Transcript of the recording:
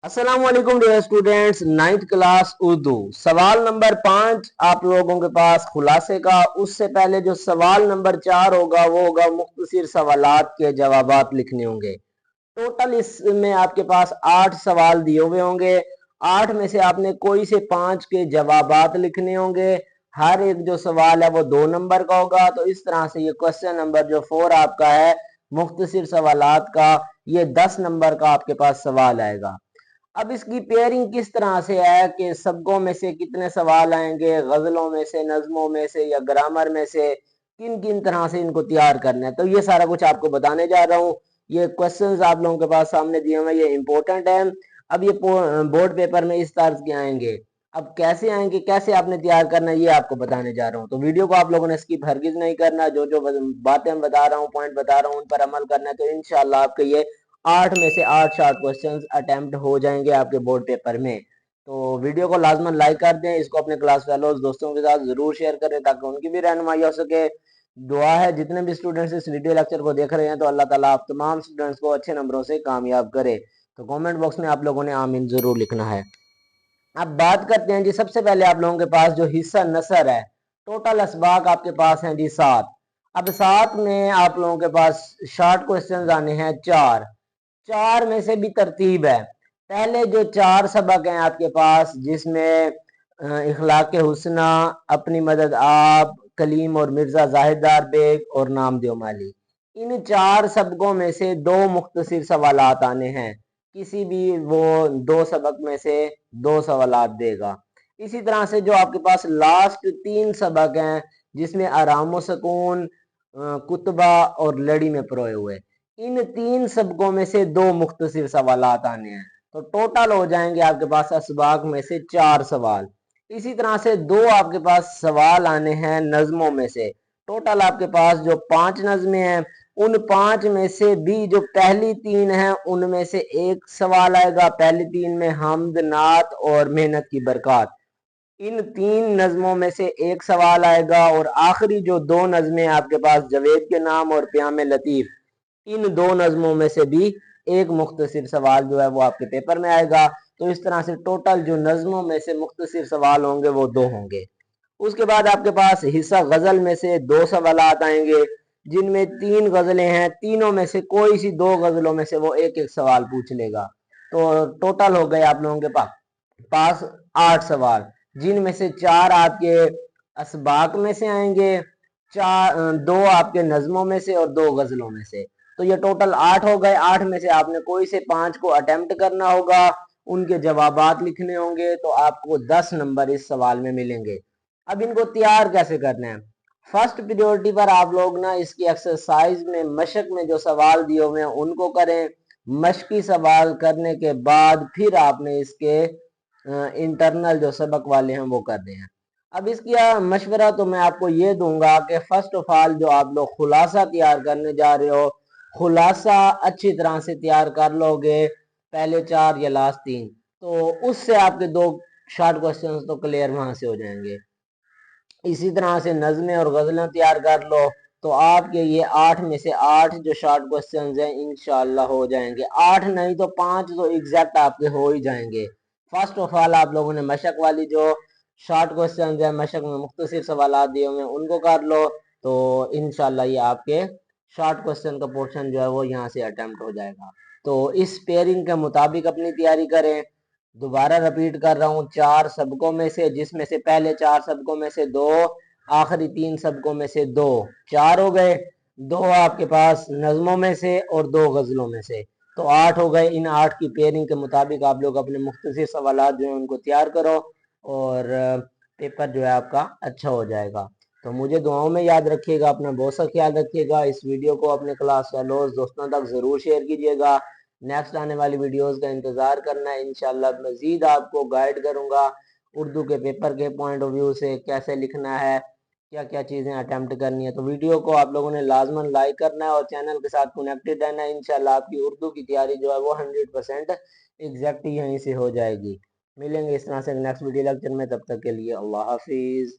अस्सलाम वालेकुम dear students, ninth class Urdu सवाल नंबर 5 आप लोगों के पास खुलासे का। उससे पहले जो सवाल नंबर 4 होगा वो होगा मुख्तसर सवालात के जवाबात लिखने होंगे। टोटल इसमें आपके पास 8 सवाल दिए हुए होंगे। 8 में से आपने कोई से 5 के जवाबात लिखने होंगे। हर एक जो सवाल है वो 2 नंबर का होगा। तो इस तरह से ये क्वेश्चन नंबर जो 4 आपका है मुख्तसर सवालात का, ये 10 नंबर का आपके पास सवाल आएगा। अब इसकी पेयरिंग किस तरह से है कि सबकों में से कितने सवाल आएंगे, गजलों में से, नज्मों में से या ग्रामर में से, किन किन तरह से इनको तैयार करना है, तो ये सारा कुछ आपको बताने जा रहा हूँ। ये क्वेश्चंस आप लोगों के पास सामने दिए हुए, ये इंपॉर्टेंट है। अब ये बोर्ड पेपर में इस तर्ज के आएंगे। अब कैसे आएंगे, कैसे आपने तैयार करना है, ये आपको बताने जा रहा हूँ। तो वीडियो को आप लोगों ने स्किप हरगिज नहीं करना। जो जो बातें हम बता रहा हूँ, पॉइंट बता रहा हूँ, उन पर अमल करना है। तो इंशाल्लाह आपके ये 8 में से 8 शॉर्ट क्वेश्चंस अटेम्प्ट हो जाएंगे आपके बोर्ड पेपर में। तो वीडियो को लाजमन लाइक कर दें, इसको अपने क्लास फेलोज दोस्तों के साथ जरूर शेयर करें ताकि उनकी भी रहनुमाई हो सके। दुआ है जितने भी स्टूडेंट्स इस वीडियो लेक्चर को देख रहे हैं तो अल्लाह ताला आप तमाम स्टूडेंट्स को अच्छे नंबरों से कामयाब करे। तो कमेंट बॉक्स में आप लोगों ने आमीन जरूर लिखना है। अब बात करते हैं जी, सबसे पहले आप लोगों के पास जो हिस्सा नसर है, टोटल असबाक आपके पास हैं जी 7। अब 7 में आप लोगों के पास शॉर्ट क्वेश्चंस आने हैं 4। 4 में से भी तरतीब है। पहले जो 4 सबक हैं आपके पास, जिसमें इखलाक हुस्ना, अपनी मदद आप, कलीम और मिर्जा जाहिदार बेग और नामदेव माली, इन 4 सबकों में से 2 मुख्तसर सवालात आने हैं। किसी भी वो 2 सबक में से 2 सवालात देगा। इसी तरह से जो आपके पास लास्ट 3 सबक हैं, जिसमें आराम व सुकून, कुतबा और लड़ी में परोए हुए, इन 3 सबकों में से 2 मुख्तसर सवालात आने हैं। तो टोटल हो जाएंगे आपके पास असबाक में से 4 सवाल। इसी तरह से 2 आपके पास सवाल आने हैं नज्मों में से। टोटल आपके पास जो 5 नज्में हैं, उन 5 में से भी जो पहली 3 हैं उनमें से एक सवाल आएगा। पहली 3 में हमद, नात और मेहनत की बरकत, इन 3 नज्मों में से एक सवाल आएगा। और आखिरी जो 2 नज्में आपके पास जवेद के नाम और प्याम लतीफ, इन 2 नज्मों में से भी एक मुख्तसर सवाल जो है वो आपके पेपर में आएगा। तो इस तरह से टोटल जो नज्मों में से मुख्तसर सवाल होंगे वो 2 होंगे। उसके बाद आपके पास हिस्सा गजल में से 2 सवालात आएंगे, जिनमें 3 गजलें हैं। तीनों में से कोई सी 2 गजलों में से वो एक एक सवाल पूछ लेगा। तो टोटल हो गए आप लोगों के पास 8 सवाल, जिनमें से 4 आपके असबाक में से आएंगे, 2 आपके नज्मों में से और 2 गजलों में से। तो ये टोटल 8 हो गए। 8 में से आपने कोई से 5 को अटेम्प्ट करना होगा, उनके जवाबात लिखने होंगे, तो आपको 10 नंबर इस सवाल में मिलेंगे। अब इनको तैयार कैसे करना है? फर्स्ट प्रायोरिटी पर आप लोग ना इसकी एक्सरसाइज में, मशक में जो सवाल दिए हुए हैं उनको करें। मशकी सवाल करने के बाद फिर आपने इसके इंटरनल जो सबक वाले हैं वो करने हैं। अब इसकी मशवरा तो मैं आपको ये दूंगा कि फर्स्ट ऑफ ऑल जो आप लोग खुलासा तैयार करने जा रहे हो, खुलासा अच्छी तरह से तैयार कर लोगे, पहले 4 या लास्ट 3, तो उससे आपके 2 शॉर्ट क्वेश्चंस तो क्लियर वहां से हो जाएंगे। इसी तरह से नज़में और गज़लें तैयार कर लो, तो आपके ये 8 में से 8 जो शॉर्ट क्वेश्चंस हैं इंशाल्लाह हो जाएंगे। 8 नहीं तो 5 तो एग्जैक्ट आपके हो ही जाएंगे। फर्स्ट ऑफ ऑल आप लोगों ने मशक वाली जो शॉर्ट क्वेश्चंस है, मशक में मुख्तसर सवालात दिए हुए हैं, उनको कर लो। तो इंशाल्लाह ये आपके शॉर्ट क्वेश्चन का पोर्शन जो है वो यहाँ से अटेम्प्ट हो जाएगा। तो इस पेयरिंग के मुताबिक अपनी तैयारी करें। दोबारा रिपीट कर रहा हूँ, 4 सबकों में से, जिसमें से पहले 4 सबकों में से 2, आखिरी 3 सबकों में से 2, 4 हो गए। 2 आपके पास नज्मों में से और 2 गजलों में से, तो 8 हो गए। इन 8 की पेयरिंग के मुताबिक आप लोग अपने मुख्तसर सवालात जो है उनको तैयार करो और पेपर जो है आपका अच्छा हो जाएगा। तो मुझे दुआओं में याद रखिएगा, अपना बहुत सा ख्याल रखिएगा। इस वीडियो को अपने क्लास फेलोज दोस्तों तक ज़रूर शेयर कीजिएगा। नेक्स्ट आने वाली वीडियोस का इंतज़ार करना है। इंशाल्लाह मज़ीद आपको गाइड करूँगा उर्दू के पेपर के पॉइंट ऑफ व्यू से, कैसे लिखना है, क्या क्या चीज़ें अटेम्प्ट करनी है। तो वीडियो को आप लोगों ने लाजमन लाइक करना है और चैनल के साथ कनेक्टेड रहना है। इंशाल्लाह आपकी उर्दू की तैयारी जो है वो 100% एग्जैक्ट यहीं से हो जाएगी। मिलेंगे इस तरह से नेक्स्ट वीडियो लेक्चर में, तब तक के लिए अल्लाह हाफिज़।